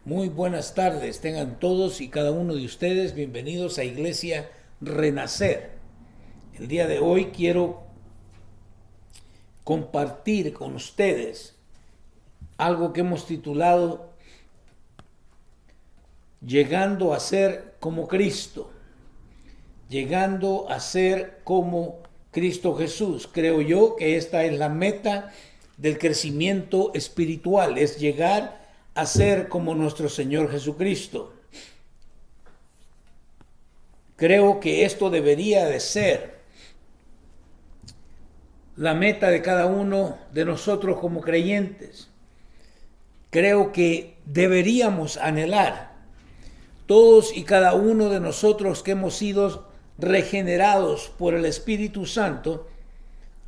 Muy buenas tardes, tengan todos y cada uno de ustedes bienvenidos a Iglesia Renacer. El día de hoy quiero compartir con ustedes algo que hemos titulado Llegando a ser como Cristo. Llegando a ser como Cristo Jesús. Creo yo que esta es la meta del crecimiento espiritual, es llegar a ser como nuestro Señor Jesucristo. Creo que esto debería de ser la meta de cada uno de nosotros como creyentes. Creo que deberíamos anhelar, todos y cada uno de nosotros que hemos sido regenerados por el Espíritu Santo,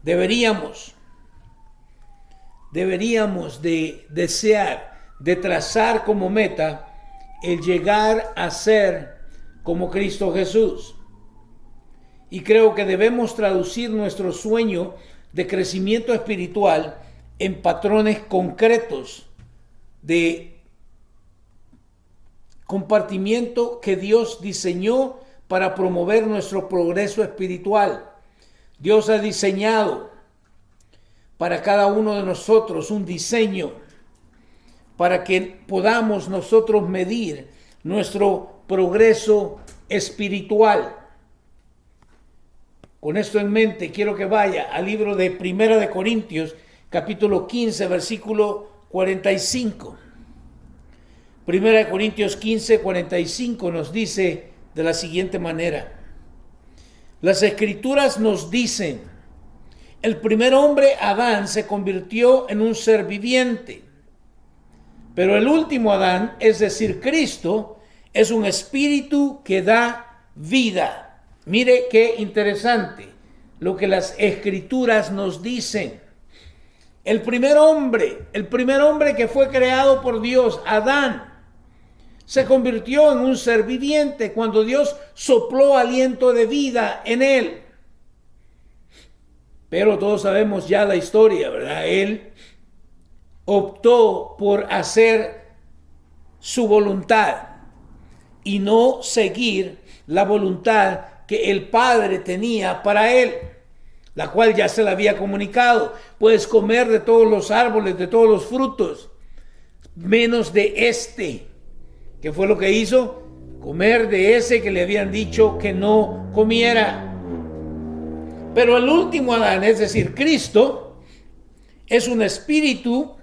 deberíamos de desear, de trazar como meta el llegar a ser como Cristo Jesús. Y creo que debemos traducir nuestro sueño de crecimiento espiritual en patrones concretos de compartimiento que Dios diseñó para promover nuestro progreso espiritual. Dios ha diseñado para cada uno de nosotros un diseño para que podamos nosotros medir nuestro progreso espiritual. Con esto en mente, quiero que vaya al libro de Primera de Corintios, capítulo 15, versículo 45. Primera de Corintios 15, 45 nos dice de la siguiente manera: las Escrituras nos dicen, el primer hombre, Adán, se convirtió en un ser viviente, pero el último Adán, es decir, Cristo, es un espíritu que da vida. Mire qué interesante lo que las Escrituras nos dicen. El primer hombre que fue creado por Dios, Adán, se convirtió en un ser viviente cuando Dios sopló aliento de vida en él. Pero todos sabemos ya la historia, ¿verdad? Él optó por hacer su voluntad y no seguir la voluntad que el Padre tenía para él, la cual ya se la había comunicado. Puedes comer de todos los árboles, de todos los frutos, menos de este. ¿Qué fue lo que hizo? Comer de ese que le habían dicho que no comiera. Pero el último Adán, es decir, Cristo, es un espíritu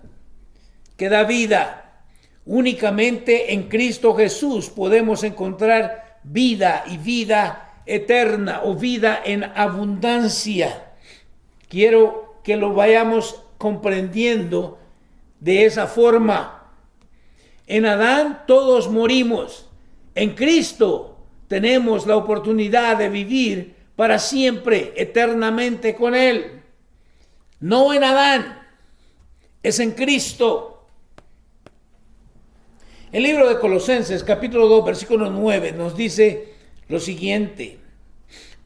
que da vida. Únicamente en Cristo Jesús podemos encontrar vida y vida eterna o vida en abundancia. Quiero que lo vayamos comprendiendo de esa forma. En Adán todos morimos. En Cristo tenemos la oportunidad de vivir para siempre, eternamente con Él. No en Adán, es en Cristo. El libro de Colosenses, capítulo 2, versículo 9, nos dice lo siguiente: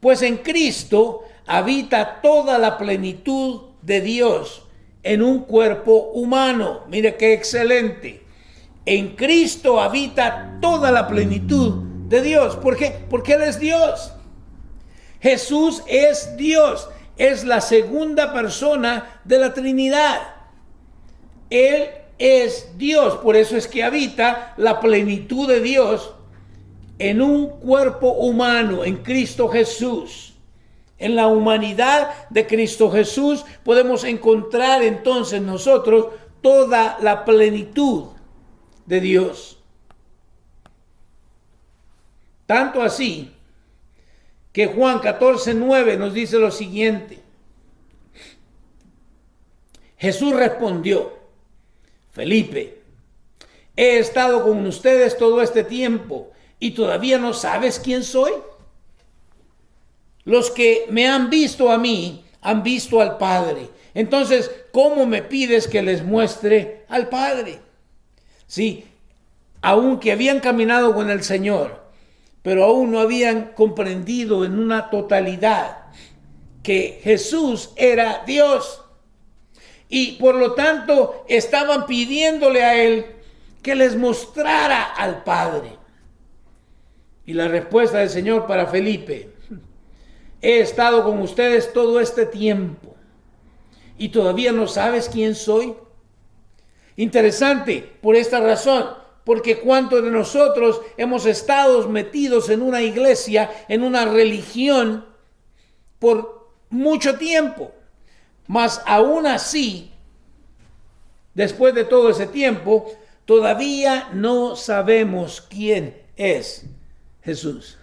pues en Cristo habita toda la plenitud de Dios en un cuerpo humano. Mire qué excelente. En Cristo habita toda la plenitud de Dios. ¿Por qué? Porque Él es Dios. Jesús es Dios. Es la segunda persona de la Trinidad. Él es Dios. Por eso es que habita la plenitud de Dios en un cuerpo humano, en Cristo Jesús. En la humanidad de Cristo Jesús podemos encontrar entonces nosotros toda la plenitud de Dios. Tanto así que Juan 14:9 nos dice lo siguiente: Jesús respondió, Felipe, he estado con ustedes todo este tiempo y todavía no sabes quién soy. Los que me han visto a mí han visto al Padre. Entonces, ¿cómo me pides que les muestre al Padre? Sí, aunque habían caminado con el Señor, pero aún no habían comprendido en una totalidad que Jesús era Dios. Y por lo tanto estaban pidiéndole a Él que les mostrara al Padre. Y la respuesta del Señor para Felipe: he estado con ustedes todo este tiempo y todavía no sabes quién soy. Interesante por esta razón, porque cuántos de nosotros hemos estado metidos en una iglesia, en una religión por mucho tiempo, mas aún así, después de todo ese tiempo, todavía no sabemos quién es Jesús.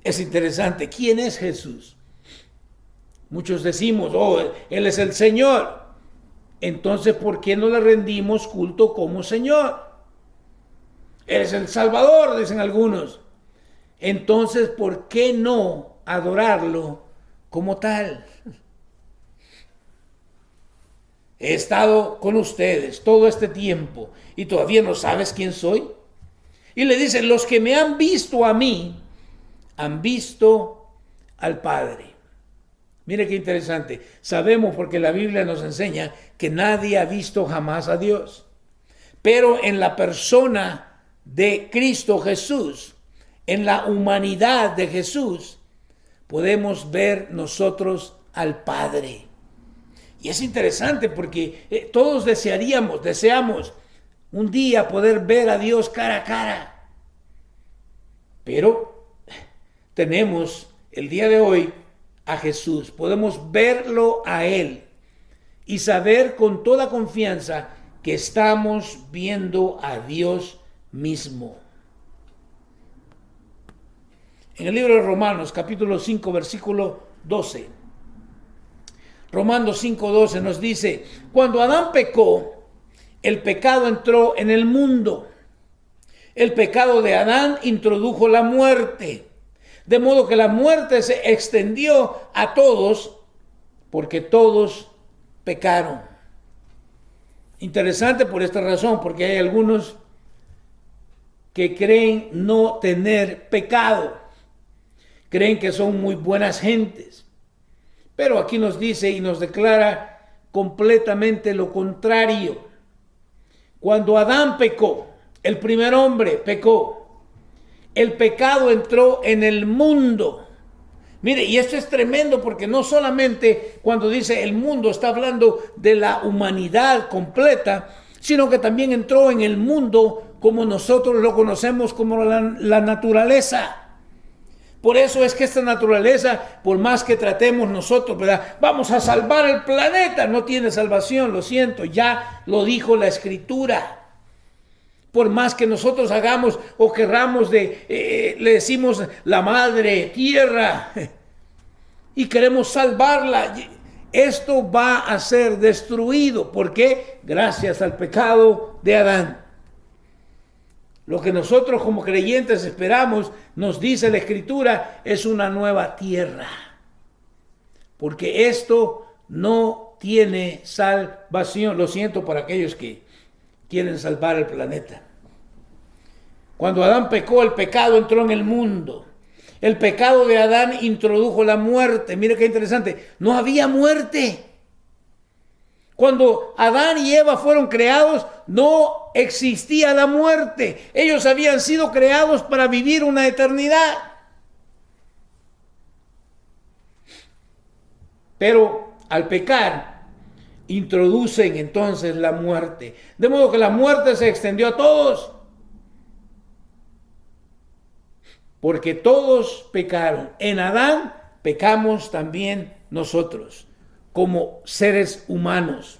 Es interesante, ¿quién es Jesús? Muchos decimos, oh, Él es el Señor. Entonces, ¿por qué no le rendimos culto como Señor? Él es el Salvador, dicen algunos. Entonces, ¿por qué no adorarlo como tal? He estado con ustedes todo este tiempo y todavía no sabes quién soy. Y le dicen, los que me han visto a mí, han visto al Padre. Mire qué interesante. Sabemos, porque la Biblia nos enseña, que nadie ha visto jamás a Dios. Pero en la persona de Cristo Jesús, en la humanidad de Jesús, podemos ver nosotros al Padre. Y es interesante porque todos deseamos un día poder ver a Dios cara a cara. Pero tenemos el día de hoy a Jesús. Podemos verlo a Él y saber con toda confianza que estamos viendo a Dios mismo. En el libro de Romanos, capítulo 5, versículo 12. Romanos 5:12 nos dice, cuando Adán pecó, el pecado entró en el mundo. El pecado de Adán introdujo la muerte, de modo que la muerte se extendió a todos, porque todos pecaron. Interesante por esta razón, porque hay algunos que creen no tener pecado, creen que son muy buenas gentes, pero aquí nos dice y nos declara completamente lo contrario. Cuando Adán pecó, el primer hombre pecó, el pecado entró en el mundo. Mire, y esto es tremendo porque no solamente cuando dice el mundo está hablando de la humanidad completa, sino que también entró en el mundo como nosotros lo conocemos como la naturaleza. Por eso es que esta naturaleza, por más que tratemos nosotros, ¿verdad? Vamos a salvar el planeta, no tiene salvación, lo siento, ya lo dijo la Escritura. Por más que nosotros hagamos o querramos le decimos la madre tierra y queremos salvarla, esto va a ser destruido. ¿Por qué? Gracias al pecado de Adán. Lo que nosotros como creyentes esperamos, nos dice la Escritura, es una nueva tierra. Porque esto no tiene salvación. Lo siento por aquellos que quieren salvar el planeta. Cuando Adán pecó, el pecado entró en el mundo. El pecado de Adán introdujo la muerte. Mire qué interesante. No había muerte. Cuando Adán y Eva fueron creados, no existía la muerte. Ellos habían sido creados para vivir una eternidad. Pero al pecar, introducen entonces la muerte. De modo que la muerte se extendió a todos. Porque todos pecaron. En Adán pecamos también nosotros, como seres humanos.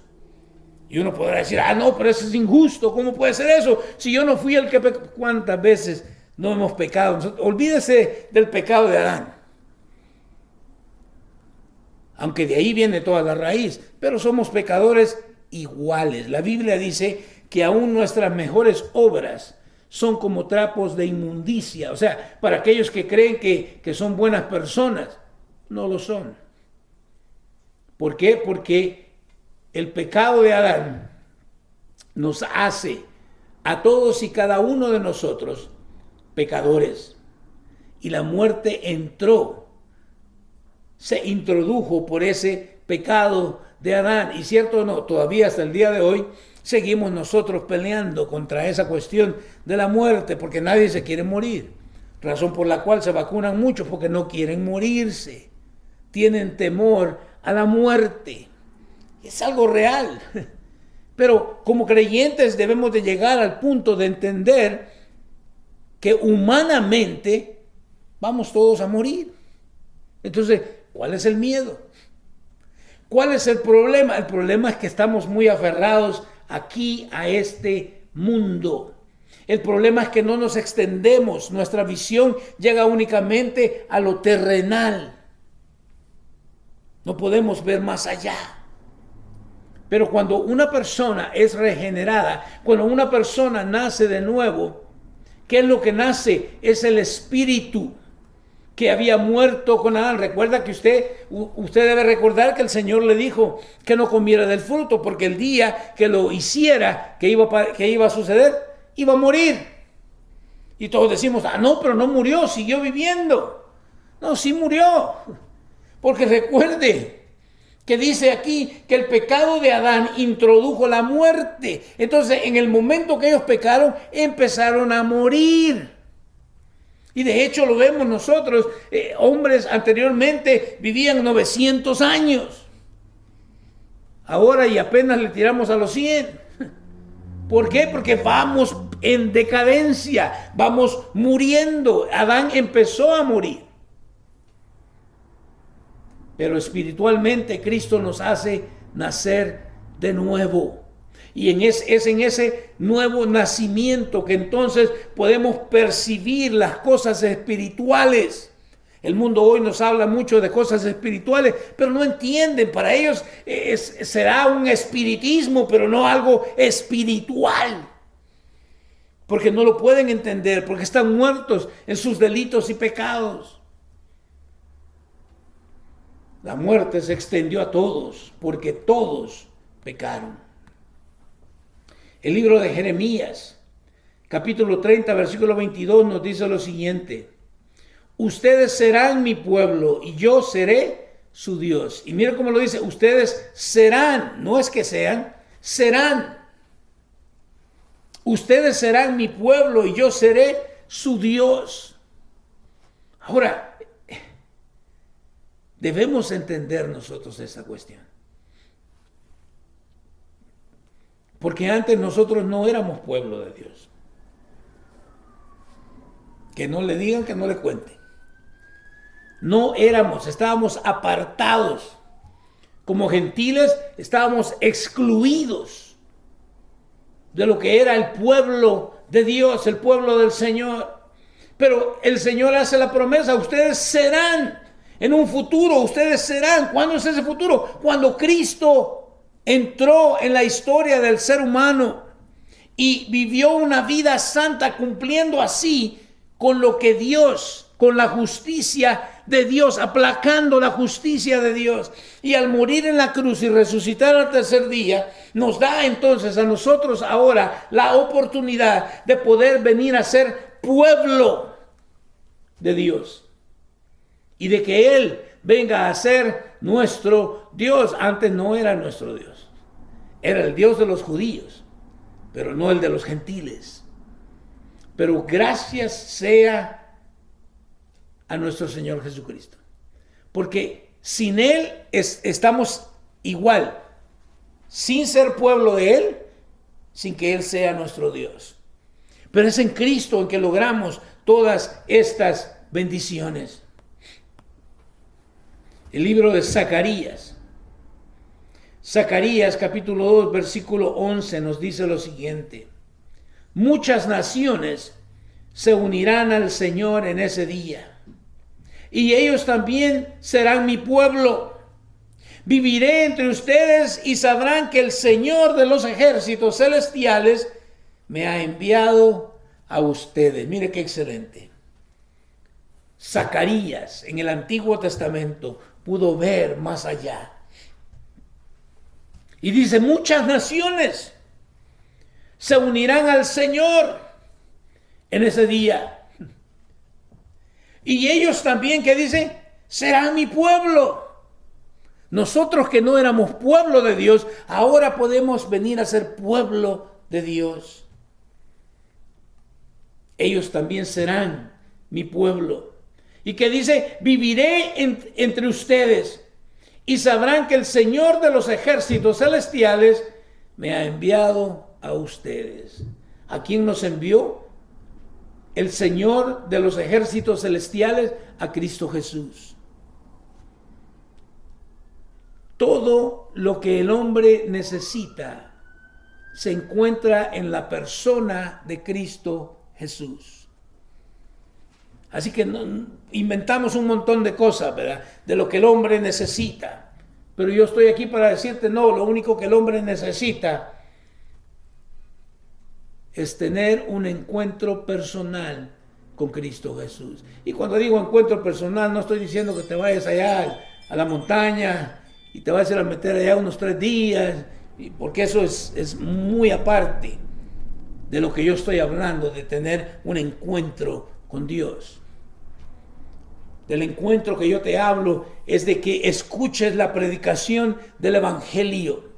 Y uno podrá decir, no, pero eso es injusto. ¿Cómo puede ser eso? Si yo no fui el que pecó. ¿Cuántas veces no hemos pecado? Olvídese del pecado de Adán. Aunque de ahí viene toda la raíz. Pero somos pecadores iguales. La Biblia dice que aún nuestras mejores obras son como trapos de inmundicia. O sea, para aquellos que creen que son buenas personas, no lo son. ¿Por qué? Porque el pecado de Adán nos hace a todos y cada uno de nosotros pecadores. Y la muerte entró, se introdujo por ese pecado de Adán. Y cierto o no, todavía hasta el día de hoy seguimos nosotros peleando contra esa cuestión de la muerte, porque nadie se quiere morir. Razón por la cual se vacunan muchos, porque no quieren morirse. Tienen temor a la muerte. Es algo real. Pero como creyentes debemos de llegar al punto de entender que humanamente vamos todos a morir. Entonces, ¿cuál es el miedo? ¿Cuál es el problema? El problema es que estamos muy aferrados aquí a este mundo. El problema es que no nos extendemos. Nuestra visión llega únicamente a lo terrenal. No podemos ver más allá. Pero cuando una persona es regenerada, cuando una persona nace de nuevo, ¿qué es lo que nace? Es el espíritu que había muerto con Adán. Recuerda que usted debe recordar que el Señor le dijo que no comiera del fruto, porque el día que lo hiciera, que iba a suceder, iba a morir. Y todos decimos, no, pero no murió, siguió viviendo. No, sí murió. Porque recuerde que dice aquí que el pecado de Adán introdujo la muerte. Entonces, en el momento que ellos pecaron, empezaron a morir. Y de hecho lo vemos nosotros, hombres anteriormente vivían 900 años. Ahora y apenas le tiramos a los 100. ¿Por qué? Porque vamos en decadencia, vamos muriendo. Adán empezó a morir. Pero espiritualmente Cristo nos hace nacer de nuevo. Y es en ese nuevo nacimiento que entonces podemos percibir las cosas espirituales. El mundo hoy nos habla mucho de cosas espirituales, pero no entienden. Para ellos será un espiritismo, pero no algo espiritual. Porque no lo pueden entender, porque están muertos en sus delitos y pecados. La muerte se extendió a todos, porque todos pecaron. El libro de Jeremías, capítulo 30, versículo 22, nos dice lo siguiente: ustedes serán mi pueblo y yo seré su Dios. Y mira cómo lo dice, ustedes serán, no es que sean, serán. Ustedes serán mi pueblo y yo seré su Dios. Ahora, debemos entender nosotros esta cuestión. Porque antes nosotros no éramos pueblo de Dios. Que no le digan, que no le cuenten. No éramos, estábamos apartados. Como gentiles estábamos excluidos de lo que era el pueblo de Dios, el pueblo del Señor. Pero el Señor hace la promesa, ustedes serán. En un futuro ustedes serán. ¿Cuándo es ese futuro? Cuando Cristo entró en la historia del ser humano y vivió una vida santa, cumpliendo así con lo que Dios, con la justicia de Dios, aplacando la justicia de Dios. Y al morir en la cruz y resucitar al tercer día, nos da entonces a nosotros ahora la oportunidad de poder venir a ser pueblo de Dios. Y de que Él venga a ser nuestro Dios. Antes no era nuestro Dios. Era el Dios de los judíos, pero no el de los gentiles. Pero gracias sea a nuestro Señor Jesucristo. Porque sin Él estamos igual. Sin ser pueblo de Él, sin que Él sea nuestro Dios. Pero es en Cristo en que logramos todas estas bendiciones. El libro de Zacarías. Zacarías capítulo 2 versículo 11 nos dice lo siguiente: muchas naciones se unirán al Señor en ese día, y ellos también serán mi pueblo. Viviré entre ustedes y sabrán que el Señor de los ejércitos celestiales me ha enviado a ustedes. Mire qué excelente. Zacarías en el Antiguo Testamento pudo ver más allá. Y dice, muchas naciones se unirán al Señor en ese día. Y ellos también, ¿qué dice? Serán mi pueblo. Nosotros que no éramos pueblo de Dios, ahora podemos venir a ser pueblo de Dios. Ellos también serán mi pueblo. Y que dice, viviré entre ustedes y sabrán que el Señor de los ejércitos celestiales me ha enviado a ustedes. ¿A quién nos envió? El Señor de los ejércitos celestiales, a Cristo Jesús. Todo lo que el hombre necesita se encuentra en la persona de Cristo Jesús. Así que inventamos un montón de cosas, ¿verdad? De lo que el hombre necesita. Pero yo estoy aquí para decirte, no, lo único que el hombre necesita es tener un encuentro personal con Cristo Jesús. Y cuando digo encuentro personal, no estoy diciendo que te vayas allá a la montaña y te vayas a meter allá unos 3 días, porque eso es muy aparte de lo que yo estoy hablando, de tener un encuentro con Dios. Del encuentro que yo te hablo es de que escuches la predicación del Evangelio,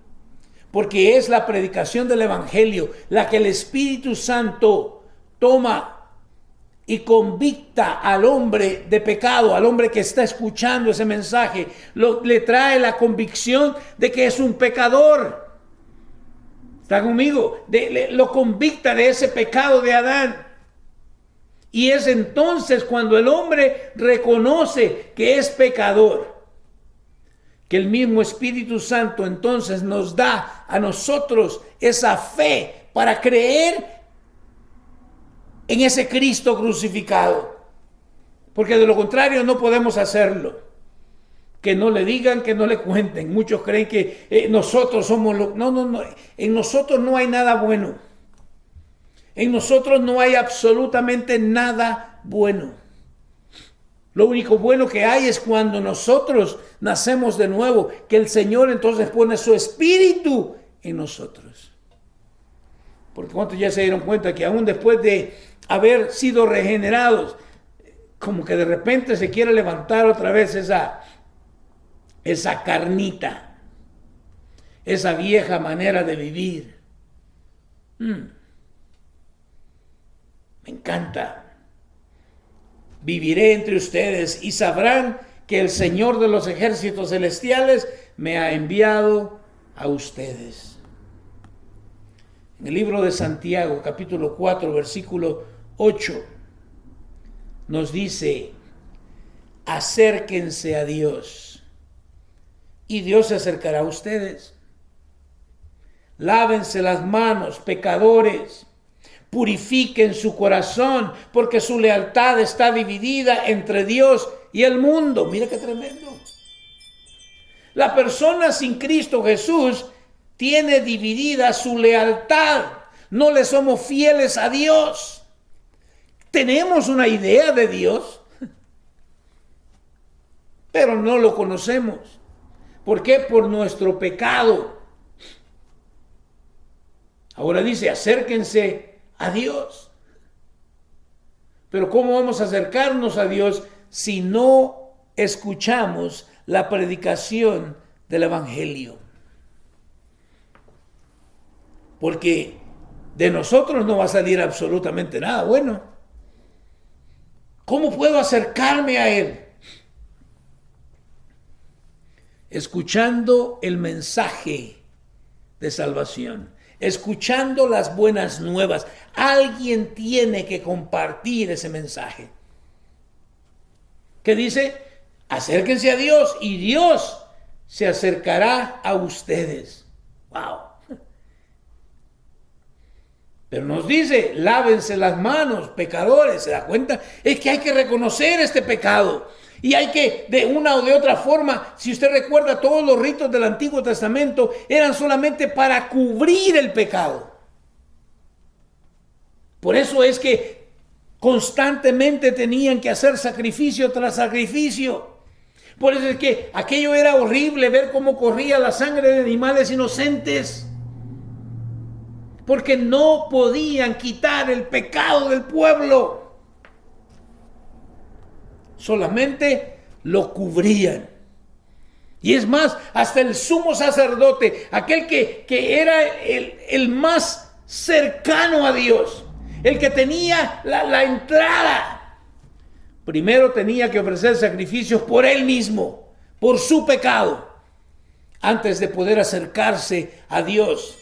porque es la predicación del Evangelio la que el Espíritu Santo toma y convicta al hombre de pecado, al hombre que está escuchando ese mensaje, le trae la convicción de que es un pecador. ¿Está conmigo? Lo convicta de ese pecado de Adán. Y es entonces cuando el hombre reconoce que es pecador, que el mismo Espíritu Santo entonces nos da a nosotros esa fe para creer en ese Cristo crucificado. Porque de lo contrario no podemos hacerlo. Que no le digan, que no le cuenten. Muchos creen que nosotros somos los... No. En nosotros no hay nada bueno. En nosotros no hay absolutamente nada bueno. Lo único bueno que hay es cuando nosotros nacemos de nuevo, que el Señor entonces pone su espíritu en nosotros. Porque cuántos ya se dieron cuenta que aún después de haber sido regenerados, como que de repente se quiere levantar otra vez esa carnita, esa vieja manera de vivir. Me encanta. Viviré entre ustedes y sabrán que el Señor de los ejércitos celestiales me ha enviado a ustedes. En el libro de Santiago, capítulo 4, versículo 8, nos dice, acérquense a Dios y Dios se acercará a ustedes. Lávense las manos, pecadores. Purifiquen su corazón, porque su lealtad está dividida entre Dios y el mundo. Mira qué tremendo. La persona sin Cristo Jesús tiene dividida su lealtad. No le somos fieles a Dios. Tenemos una idea de Dios, pero no lo conocemos. ¿Por qué? Por nuestro pecado. Ahora dice, acérquense a Dios. Pero ¿cómo vamos a acercarnos a Dios si no escuchamos la predicación del Evangelio? Porque de nosotros no va a salir absolutamente nada bueno. ¿Cómo puedo acercarme a Él? Escuchando el mensaje de salvación. Escuchando las buenas nuevas. Alguien tiene que compartir ese mensaje. ¿Qué dice? Acérquense a Dios y Dios se acercará a ustedes. ¡Wow! Pero nos dice, lávense las manos, pecadores. ¿Se da cuenta? Es que hay que reconocer este pecado. Y hay que, de una o de otra forma, si usted recuerda, todos los ritos del Antiguo Testamento eran solamente para cubrir el pecado. Por eso es que constantemente tenían que hacer sacrificio tras sacrificio. Por eso es que aquello era horrible, ver cómo corría la sangre de animales inocentes. Porque no podían quitar el pecado del pueblo. Solamente lo cubrían. Y es más, hasta el sumo sacerdote, aquel que era el más cercano a Dios, el que tenía la entrada, primero tenía que ofrecer sacrificios por él mismo, por su pecado, antes de poder acercarse a Dios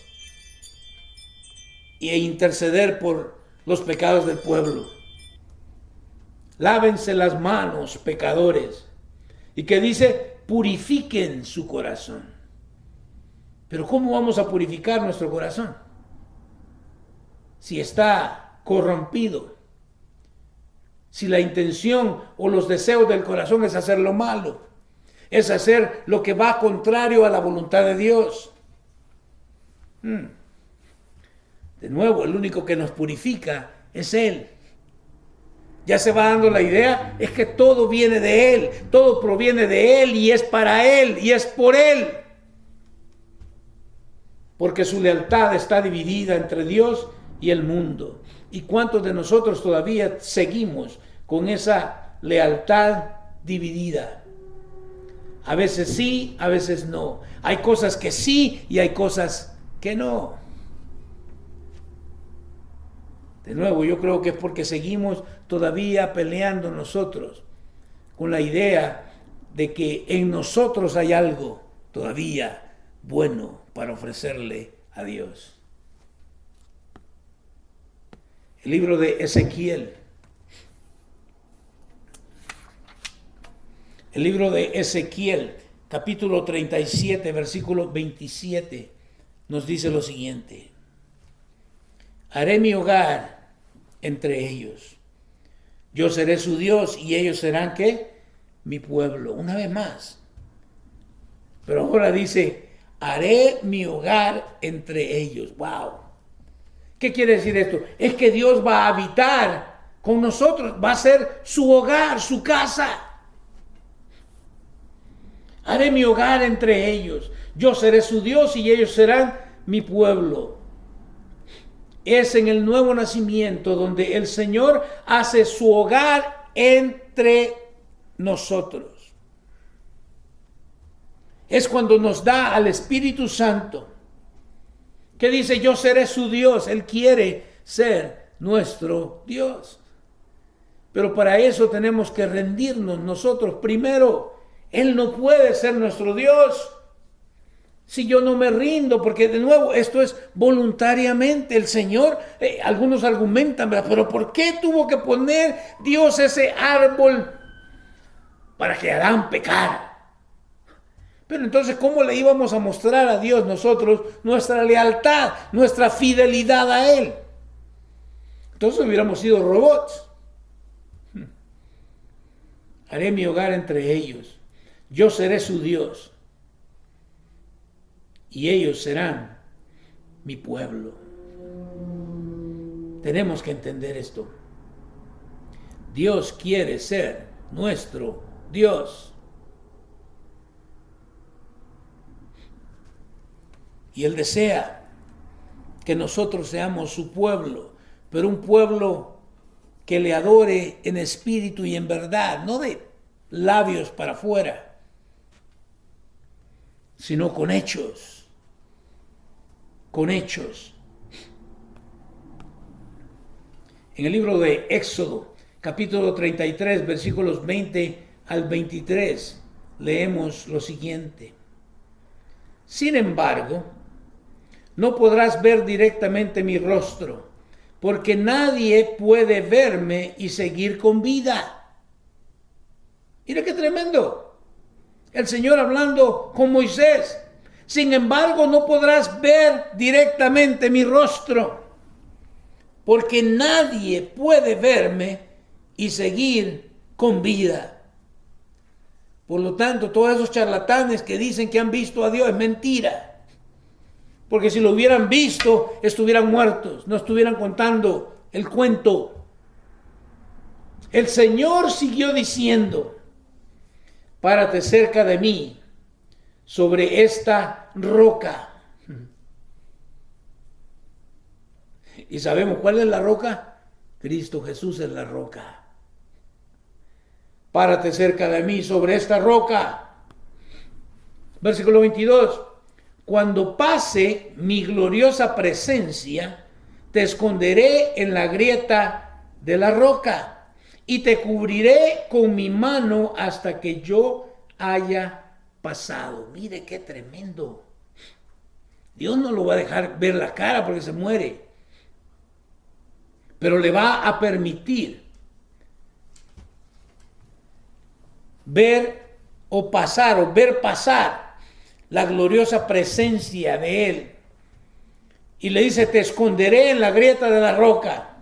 e interceder por los pecados del pueblo. Lávense las manos, pecadores. Y que dice, purifiquen su corazón. Pero ¿cómo vamos a purificar nuestro corazón? Si está corrompido. Si la intención o los deseos del corazón es hacer lo malo. Es hacer lo que va contrario a la voluntad de Dios. De nuevo, el único que nos purifica es Él. Ya se va dando la idea, es que todo viene de Él, todo proviene de Él y es para Él y es por Él. Porque su lealtad está dividida entre Dios y el mundo. ¿Y cuántos de nosotros todavía seguimos con esa lealtad dividida? A veces sí, a veces no. Hay cosas que sí y hay cosas que no. De nuevo, yo creo que es porque seguimos todavía peleando nosotros con la idea de que en nosotros hay algo todavía bueno para ofrecerle a Dios. El libro de Ezequiel. El libro de Ezequiel, capítulo 37, versículo 27, nos dice lo siguiente. Haré mi hogar entre ellos. Yo seré su Dios y ellos serán, ¿qué? Mi pueblo. Una vez más. Pero ahora dice, haré mi hogar entre ellos. ¡Wow! ¿Qué quiere decir esto? Es que Dios va a habitar con nosotros. Va a ser su hogar, su casa. Haré mi hogar entre ellos. Yo seré su Dios y ellos serán mi pueblo. Es en el nuevo nacimiento donde el Señor hace su hogar entre nosotros. Es cuando nos da al Espíritu Santo, que dice, yo seré su Dios. Él quiere ser nuestro Dios. Pero para eso tenemos que rendirnos nosotros primero. Él no puede ser nuestro Dios si yo no me rindo, porque de nuevo esto es voluntariamente. El Señor, algunos argumentan, ¿verdad? Pero ¿por qué tuvo que poner Dios ese árbol para que Adán pecara? Pero entonces, ¿cómo le íbamos a mostrar a Dios nosotros nuestra lealtad, nuestra fidelidad a Él? Entonces hubiéramos sido robots. Haré mi hogar entre ellos. Yo seré su Dios. Y ellos serán mi pueblo. Tenemos que entender esto. Dios quiere ser nuestro Dios. Y Él desea que nosotros seamos su pueblo, pero un pueblo que le adore en espíritu y en verdad, no de labios para afuera, sino con hechos. Con hechos. En el libro de Éxodo, capítulo 33, versículos 20 al 23, leemos lo siguiente. Sin embargo, no podrás ver directamente mi rostro, porque nadie puede verme y seguir con vida. Mira qué tremendo. El Señor hablando con Moisés. Sin embargo, no podrás ver directamente mi rostro, porque nadie puede verme y seguir con vida. Por lo tanto, todos esos charlatanes que dicen que han visto a Dios es mentira. Porque si lo hubieran visto, estuvieran muertos, no estuvieran contando el cuento. El Señor siguió diciendo, párate cerca de mí, sobre esta roca. ¿Y sabemos cuál es la roca? Cristo Jesús es la roca. Párate cerca de mí sobre esta roca. Versículo 22. Cuando pase mi gloriosa presencia, te esconderé en la grieta de la roca y te cubriré con mi mano hasta que yo haya pasado. Mire qué tremendo. Dios no lo va a dejar ver la cara porque se muere, pero le va a permitir ver o ver pasar la gloriosa presencia de Él. Y le dice, te esconderé en la grieta de la roca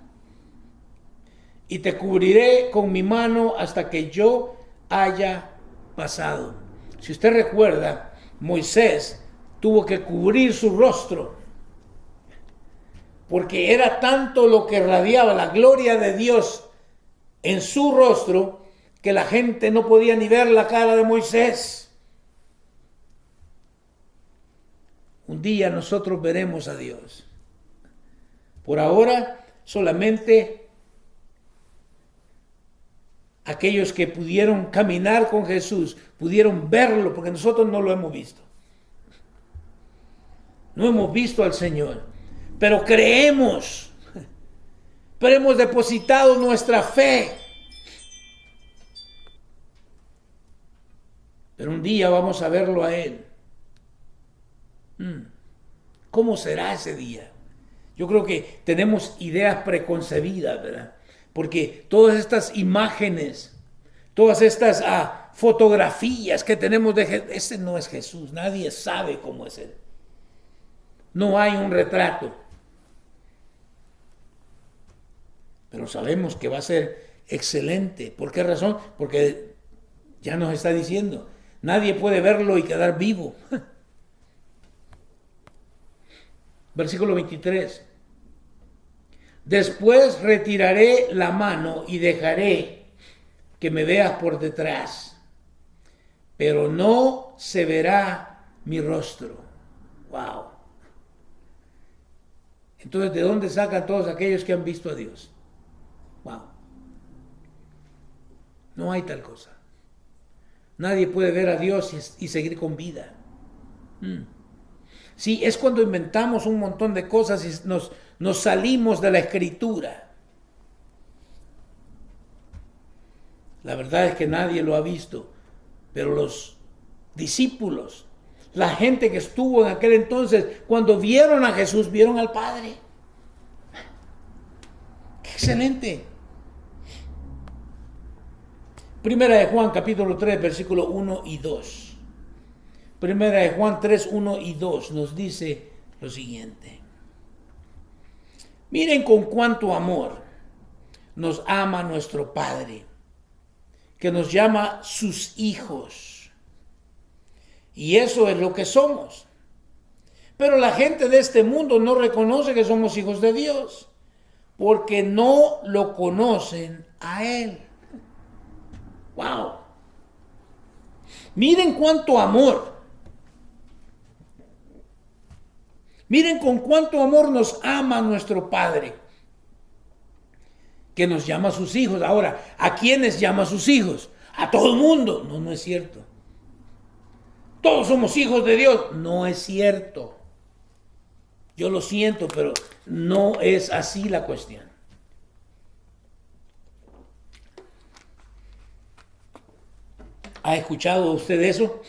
y te cubriré con mi mano hasta que yo haya pasado. Si usted recuerda, Moisés tuvo que cubrir su rostro porque era tanto lo que radiaba la gloria de Dios en su rostro que la gente no podía ni ver la cara de Moisés. Un día nosotros veremos a Dios. Por ahora, solamente aquellos que pudieron caminar con Jesús, pudieron verlo, porque nosotros no lo hemos visto. No hemos visto al Señor, pero creemos, pero hemos depositado nuestra fe. Pero un día vamos a verlo a Él. ¿Cómo será ese día? Yo creo que tenemos ideas preconcebidas, ¿verdad? Porque todas estas imágenes, todas estas fotografías que tenemos de Jesús, ese no es Jesús, nadie sabe cómo es Él. No hay un retrato. Pero sabemos que va a ser excelente. ¿Por qué razón? Porque ya nos está diciendo, nadie puede verlo y quedar vivo. Versículo 23. Después retiraré la mano y dejaré que me veas por detrás, pero no se verá mi rostro. Wow. Entonces, ¿de dónde sacan todos aquellos que han visto a Dios? Wow. No hay tal cosa. Nadie puede ver a Dios y seguir con vida. Sí, es cuando inventamos un montón de cosas y nos salimos de la Escritura. La verdad es que nadie lo ha visto, pero los discípulos, la gente que estuvo en aquel entonces, cuando vieron a Jesús, vieron al Padre. ¡Qué excelente! Primera de Juan, capítulo 3, versículo 1 y 2. Primera de Juan 3, 1 y 2 nos dice lo siguiente. Miren con cuánto amor nos ama nuestro Padre, que nos llama sus hijos. Y eso es lo que somos. Pero la gente de este mundo no reconoce que somos hijos de Dios, porque no lo conocen a Él. ¡Wow! Miren cuánto amor. Miren con cuánto amor nos ama nuestro Padre, que nos llama a sus hijos. Ahora, ¿a quiénes llama a sus hijos? A todo el mundo. No, no es cierto. Todos somos hijos de Dios. No es cierto. Yo lo siento, pero no es así la cuestión. ¿Ha escuchado usted eso?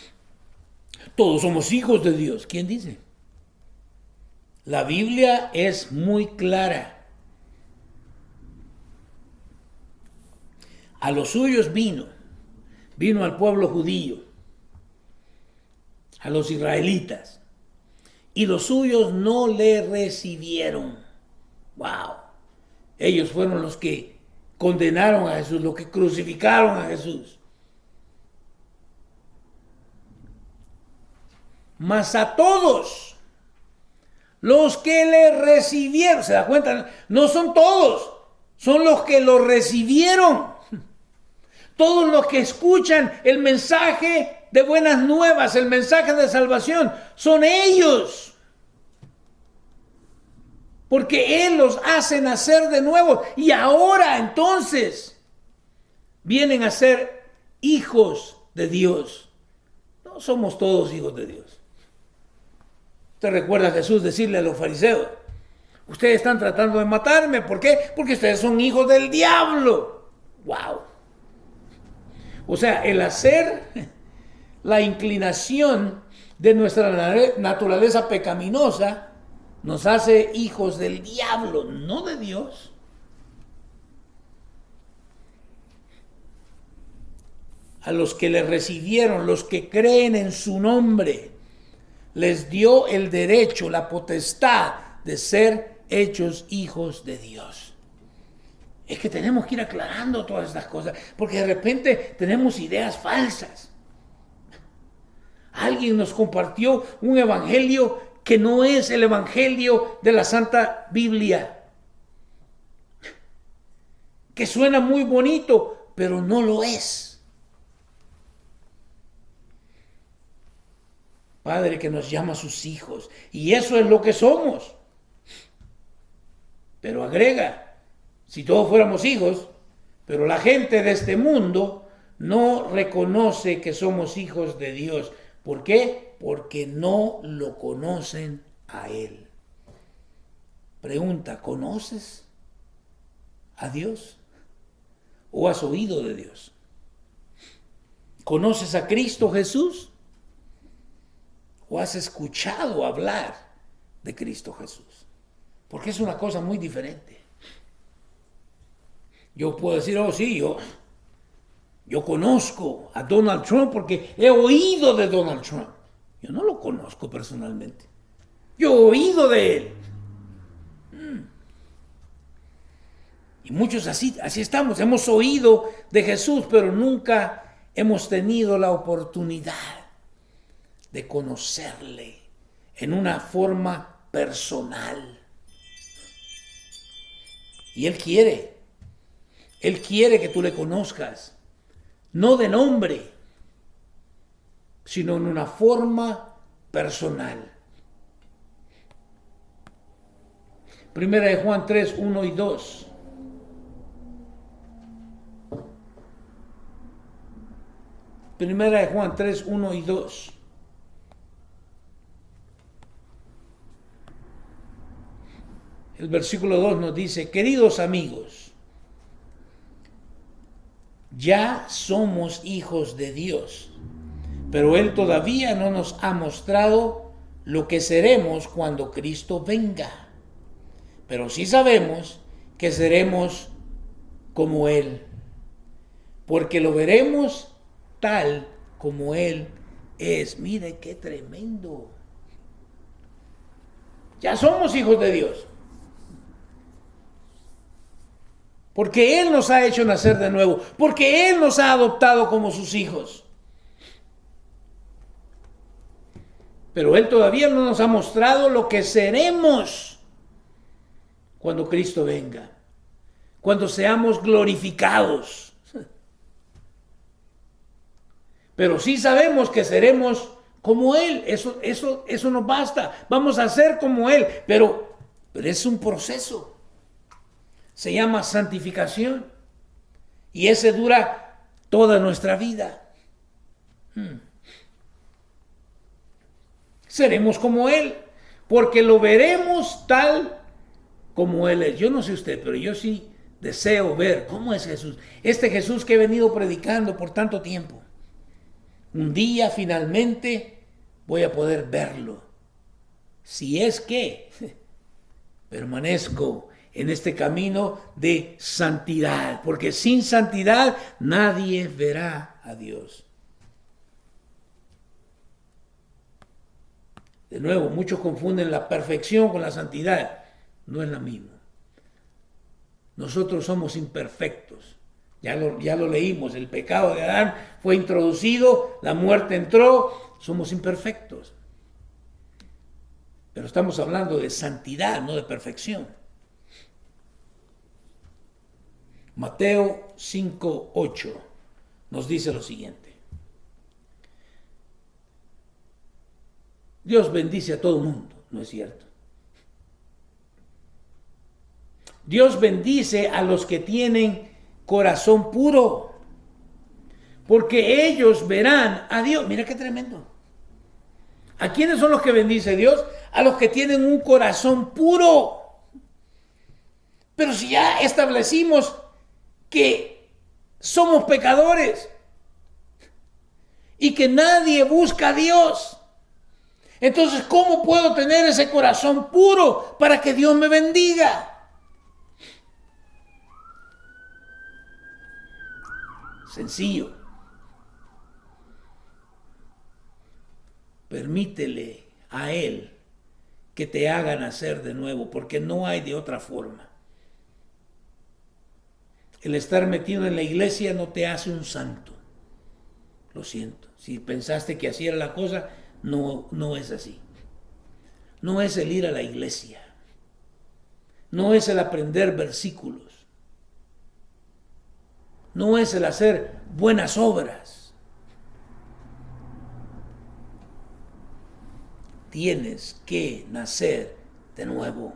Todos somos hijos de Dios. ¿Quién dice? La Biblia es muy clara. A los suyos vino al pueblo judío, a los israelitas, y los suyos no le recibieron. ¡Wow! Ellos fueron los que condenaron a Jesús, los que crucificaron a Jesús. Mas a todos los que le recibieron, ¿se da cuenta? No son todos, son los que lo recibieron. Todos los que escuchan el mensaje de buenas nuevas, el mensaje de salvación, son ellos. Porque Él los hace nacer de nuevo y ahora entonces vienen a ser hijos de Dios. No No somos todos hijos de Dios. ¿Te recuerda a Jesús decirle a los fariseos? Ustedes están tratando de matarme. ¿Por qué? Porque ustedes son hijos del diablo. ¡Wow! O sea, el hacer la inclinación de nuestra naturaleza pecaminosa nos hace hijos del diablo, no de Dios. A los que le recibieron, los que creen en su nombre, les dio el derecho, la potestad de ser hechos hijos de Dios. Es que tenemos que ir aclarando todas estas cosas, porque de repente tenemos ideas falsas. Alguien nos compartió un evangelio que no es el evangelio de la Santa Biblia, que suena muy bonito, pero no lo es. Padre que nos llama a sus hijos, y eso es lo que somos. Pero agrega, si todos fuéramos hijos, pero la gente de este mundo no reconoce que somos hijos de Dios. ¿Por qué? Porque no lo conocen a Él. Pregunta, ¿conoces a Dios? ¿O has oído de Dios? ¿Conoces a Cristo Jesús? ¿O has escuchado hablar de Cristo Jesús? Porque es una cosa muy diferente. Yo puedo decir, oh sí, yo conozco a Donald Trump porque he oído de Donald Trump. Yo no lo conozco personalmente. Yo he oído de él. Y muchos así estamos. Hemos oído de Jesús, pero nunca hemos tenido la oportunidad de conocerle en una forma personal. Y Él quiere que tú le conozcas, no de nombre, sino en una forma personal. Primera de Juan 3, 1 y 2. Primera de Juan 3, 1 y 2. El versículo 2 nos dice, queridos amigos, ya somos hijos de Dios, pero Él todavía no nos ha mostrado lo que seremos cuando Cristo venga. Pero sí sabemos que seremos como Él, porque lo veremos tal como Él es. Mire qué tremendo. Ya somos hijos de Dios. Porque Él nos ha hecho nacer de nuevo, porque Él nos ha adoptado como sus hijos. Pero Él todavía no nos ha mostrado lo que seremos cuando Cristo venga, cuando seamos glorificados. Pero sí sabemos que seremos como Él, eso nos basta, vamos a ser como Él, pero es un proceso. Se llama santificación. Y ese dura toda nuestra vida. Seremos como Él, porque lo veremos tal como Él es. Yo no sé usted, pero yo sí deseo ver cómo es Jesús. Este Jesús que he venido predicando por tanto tiempo. Un día finalmente voy a poder verlo. Si es que permanezco en este camino de santidad, porque sin santidad nadie verá a Dios. De nuevo, muchos confunden la perfección con la santidad. No es la misma. Nosotros somos imperfectos. Ya lo leímos, el pecado de Adán fue introducido, la muerte entró, somos imperfectos. Pero estamos hablando de santidad, no de perfección. Mateo 5:8 nos dice lo siguiente. Dios bendice a todo el mundo, ¿no es cierto? Dios bendice a los que tienen corazón puro, porque ellos verán a Dios. Mira qué tremendo. ¿A quiénes son los que bendice Dios? A los que tienen un corazón puro. Pero si ya establecimos que somos pecadores y que nadie busca a Dios, entonces, ¿cómo puedo tener ese corazón puro para que Dios me bendiga? Sencillo. Permítele a Él que te haga nacer de nuevo, porque no hay de otra forma. El estar metido en la iglesia no te hace un santo. Lo siento. Si pensaste que así era la cosa, no es así. No es el ir a la iglesia. No es el aprender versículos. No es el hacer buenas obras. Tienes que nacer de nuevo.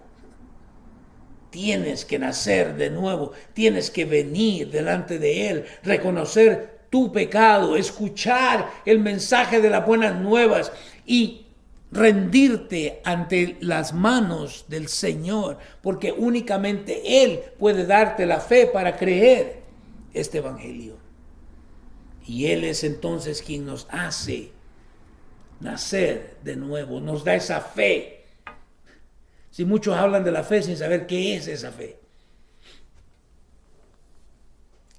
Tienes que nacer de nuevo. Tienes que venir delante de Él, reconocer tu pecado, escuchar el mensaje de las buenas nuevas y rendirte ante las manos del Señor, porque únicamente Él puede darte la fe para creer este evangelio. Y Él es entonces quien nos hace nacer de nuevo, nos da esa fe. Si muchos hablan de la fe sin saber qué es esa fe.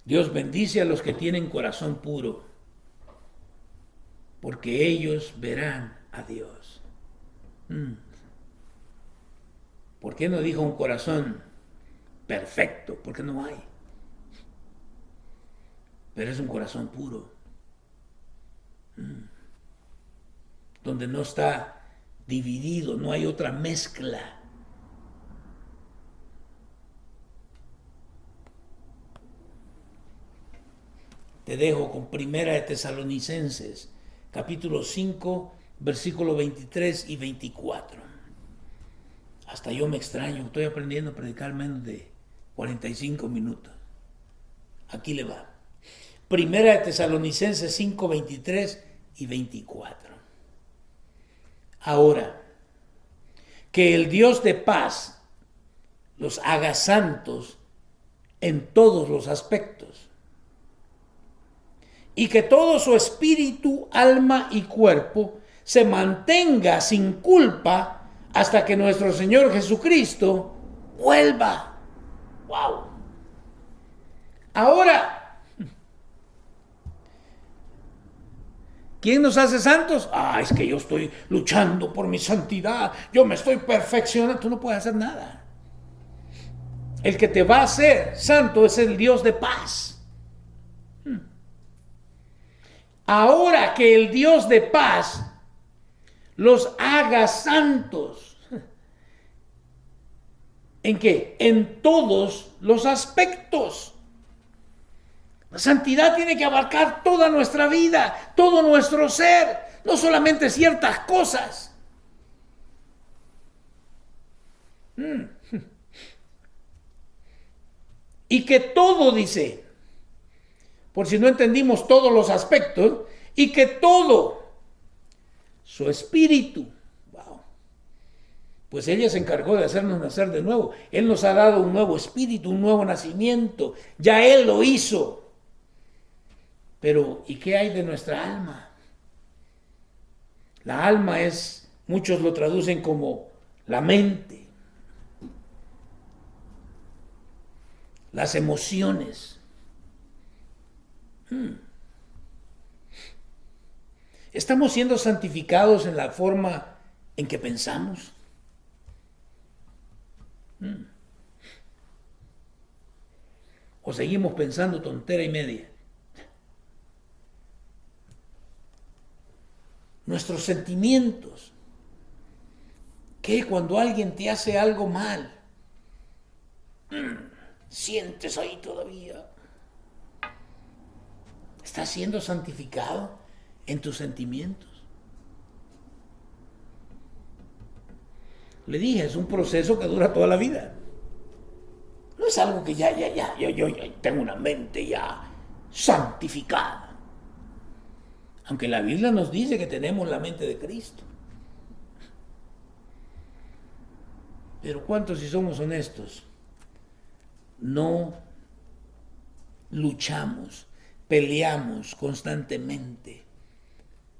Dios bendice a los que tienen corazón puro, porque ellos verán a Dios. ¿Por qué no dijo un corazón perfecto? Porque no hay. Pero es un corazón puro, donde no está dividido, no hay otra mezcla. Te dejo con Primera de Tesalonicenses, capítulo 5, versículos 23 y 24. Hasta yo me extraño, estoy aprendiendo a predicar menos de 45 minutos. Aquí le va. Primera de Tesalonicenses 5, 23 y 24. Ahora, que el Dios de paz los haga santos en todos los aspectos, y que todo su espíritu, alma y cuerpo se mantenga sin culpa hasta que nuestro Señor Jesucristo vuelva. ¡Wow! Ahora, ¿quién nos hace santos? Es que yo estoy luchando por mi santidad, yo me estoy perfeccionando. Tú no puedes hacer nada. El que te va a hacer santo es el Dios de paz. Ahora que el Dios de paz los haga santos. ¿En qué? En todos los aspectos. La santidad tiene que abarcar toda nuestra vida, todo nuestro ser, no solamente ciertas cosas. Y que todo, dice, por si no entendimos todos los aspectos, y que todo, su espíritu, wow, pues ella se encargó de hacernos nacer de nuevo. Él nos ha dado un nuevo espíritu, un nuevo nacimiento, ya Él lo hizo. Pero, ¿y qué hay de nuestra alma? La alma es, muchos lo traducen como la mente, las emociones. ¿Estamos siendo santificados en la forma en que pensamos? ¿O seguimos pensando tontera y media? Nuestros sentimientos. ¿Qué? Cuando alguien te hace algo mal, sientes ahí todavía. ¿Estás siendo santificado en tus sentimientos? Le dije, es un proceso que dura toda la vida. No es algo que yo tengo una mente ya santificada. Aunque la Biblia nos dice que tenemos la mente de Cristo. Pero ¿cuántos, si somos honestos, no luchamos, peleamos constantemente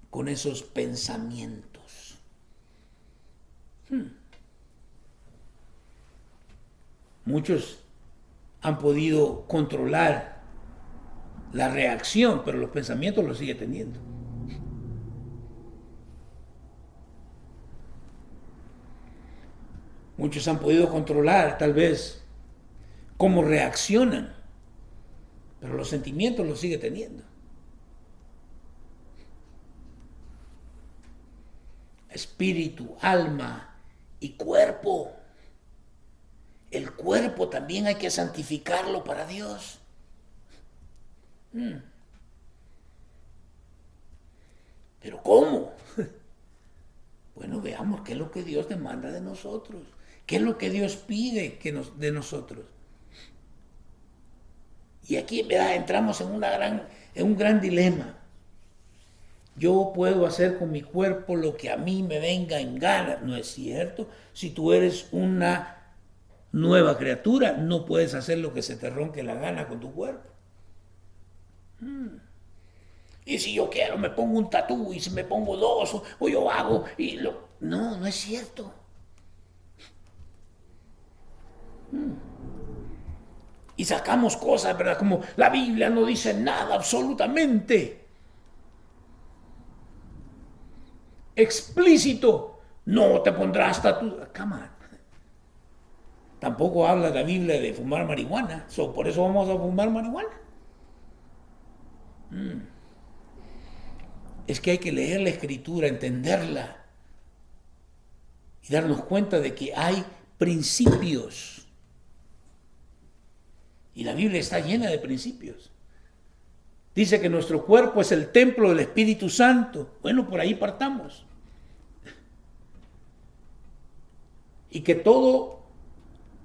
con esos pensamientos? Muchos han podido controlar la reacción, pero los pensamientos los sigue teniendo. Muchos han podido controlar, tal vez, cómo reaccionan, pero los sentimientos los sigue teniendo. Espíritu, alma y cuerpo. El cuerpo también hay que santificarlo para Dios. ¿Pero cómo? Bueno, veamos qué es lo que Dios demanda de nosotros. ¿Qué es lo que Dios pide de nosotros? Y aquí, ¿verdad?, entramos en un gran dilema. Yo puedo hacer con mi cuerpo lo que a mí me venga en gana. No es cierto. Si tú eres una nueva criatura, no puedes hacer lo que se te ronque la gana con tu cuerpo. Y si yo quiero, me pongo un tatú, y si me pongo dos, o yo hago, No, no es cierto. Y sacamos cosas, ¿verdad? Como la Biblia no dice nada absolutamente explícito. No te pondrás tatú. Come on. Tampoco habla la Biblia de fumar marihuana. Por eso vamos a fumar marihuana. Es que hay que leer la Escritura, entenderla y darnos cuenta de que hay principios. Y la Biblia está llena de principios. Dice que nuestro cuerpo es el templo del Espíritu Santo. Bueno, por ahí partamos. Y que todo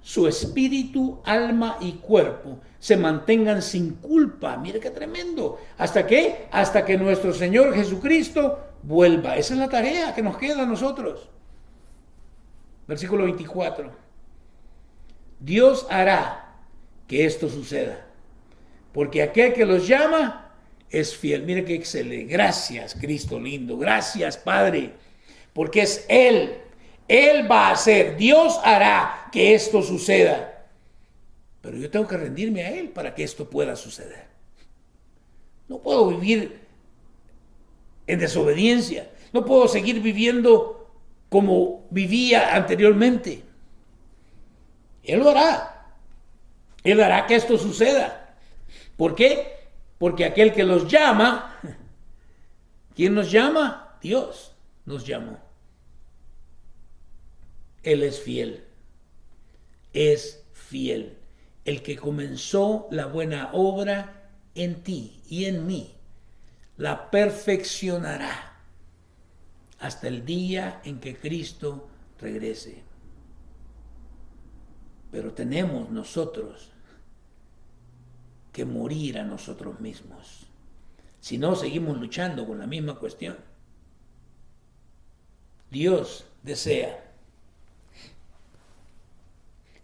su espíritu, alma y cuerpo se mantengan sin culpa. Mire qué tremendo. ¿Hasta qué? Hasta que nuestro Señor Jesucristo vuelva. Esa es la tarea que nos queda a nosotros. Versículo 24. Dios hará que esto suceda, porque aquel que los llama es fiel. Mire qué excelente. Gracias, Cristo lindo. Gracias, Padre, porque es Él. Él va a hacer. Dios hará que esto suceda. Pero yo tengo que rendirme a Él para que esto pueda suceder. No puedo vivir en desobediencia. No puedo seguir viviendo como vivía anteriormente. Él lo hará. Él hará que esto suceda. ¿Por qué? Porque aquel que los llama, ¿quién nos llama? Dios nos llamó. Él es fiel. Es fiel. El que comenzó la buena obra en ti y en mí, la perfeccionará hasta el día en que Cristo regrese. Pero tenemos nosotros que morir a nosotros mismos. Si no, seguimos luchando con la misma cuestión. Dios desea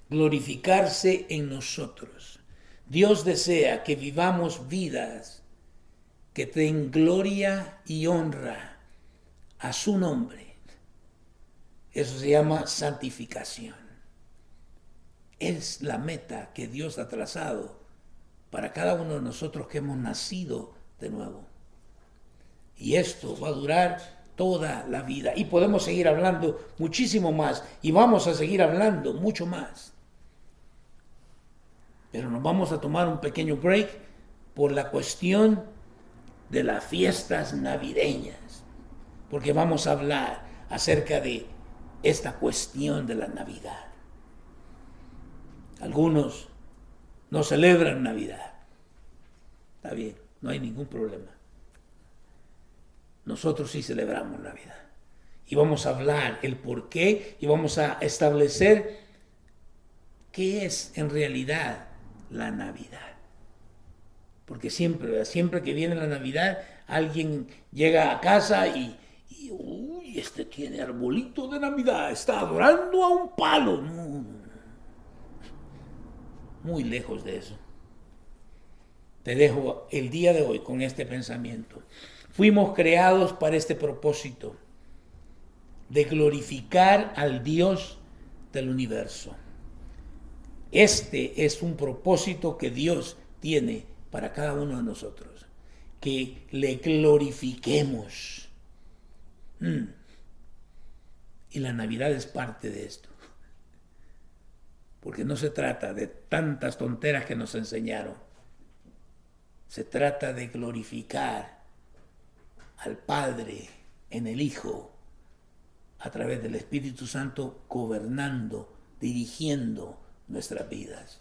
glorificarse en nosotros. Dios desea que vivamos vidas que den gloria y honra a su nombre. Eso se llama santificación. Es la meta que Dios ha trazado para cada uno de nosotros que hemos nacido de nuevo. Y esto va a durar toda la vida. Y podemos seguir hablando muchísimo más. Y vamos a seguir hablando mucho más. Pero nos vamos a tomar un pequeño break por la cuestión de las fiestas navideñas. Porque vamos a hablar acerca de esta cuestión de la Navidad. Algunos no celebran Navidad. Está bien, no hay ningún problema. Nosotros sí celebramos Navidad. Y vamos a hablar el por qué y vamos a establecer qué es en realidad la Navidad. Porque siempre que viene la Navidad, alguien llega a casa y uy, este tiene arbolito de Navidad, está adorando a un palo. No, muy lejos de eso. Te dejo el día de hoy con este pensamiento. Fuimos creados para este propósito de glorificar al Dios del universo. Este es un propósito que Dios tiene para cada uno de nosotros, que le glorifiquemos. Y la Navidad es parte de esto, porque no se trata de tantas tonteras que nos enseñaron, se trata de glorificar al Padre en el Hijo, a través del Espíritu Santo, gobernando, dirigiendo nuestras vidas.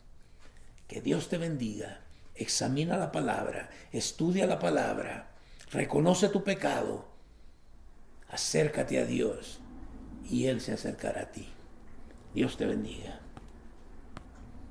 Que Dios te bendiga. Examina la palabra, estudia la palabra, reconoce tu pecado, acércate a Dios y Él se acercará a ti. Dios te bendiga.